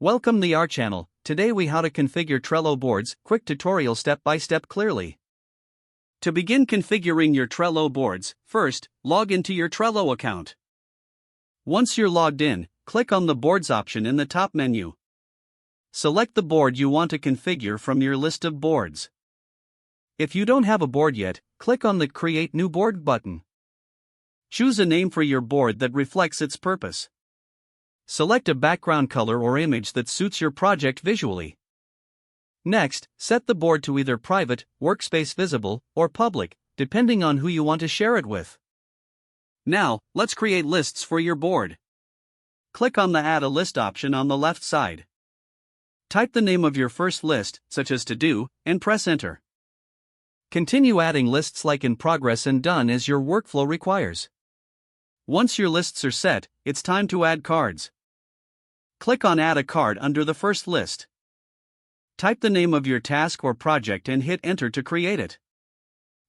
Welcome to our channel. Today we how to configure Trello boards, quick tutorial step by step clearly. To begin configuring your Trello boards, first, log into your Trello account. Once you're logged in, click on the Boards option in the top menu. Select the board you want to configure from your list of boards. If you don't have a board yet, click on the Create New Board button. Choose a name for your board that reflects its purpose. Select a background color or image that suits your project visually. Next, set the board to either private, workspace visible, or public, depending on who you want to share it with. Now, let's create lists for your board. Click on the Add a List option on the left side. Type the name of your first list, such as To Do, and press Enter. Continue adding lists like In Progress and Done as your workflow requires. Once your lists are set, it's time to add cards. Click on Add a card under the first list. Type the name of your task or project and hit Enter to create it.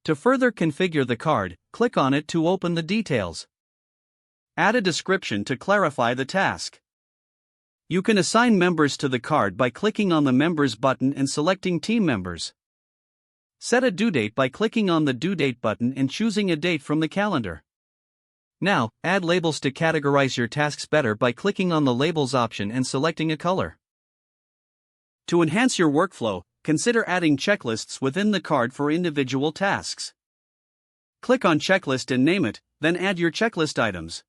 To further configure the card, click on it to open the details. Add a description to clarify the task. You can assign members to the card by clicking on the Members button and selecting Team Members. Set a due date by clicking on the Due Date button and choosing a date from the calendar. Now, add labels to categorize your tasks better by clicking on the Labels option and selecting a color. To enhance your workflow, consider adding checklists within the card for individual tasks. Click on Checklist and name it, then add your checklist items.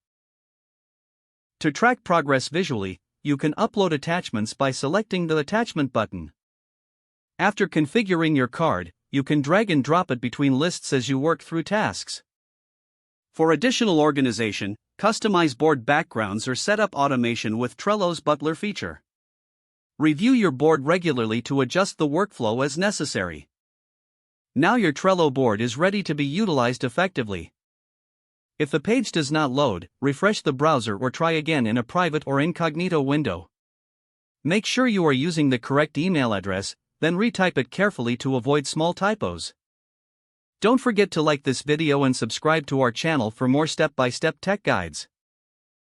To track progress visually, you can upload attachments by selecting the Attachment button. After configuring your card, you can drag and drop it between lists as you work through tasks. For additional organization, customize board backgrounds or set up automation with Trello's Butler feature. Review your board regularly to adjust the workflow as necessary. Now your Trello board is ready to be utilized effectively. If the page does not load, refresh the browser or try again in a private or incognito window. Make sure you are using the correct email address, then retype it carefully to avoid small typos. Don't forget to like this video and subscribe to our channel for more step-by-step tech guides.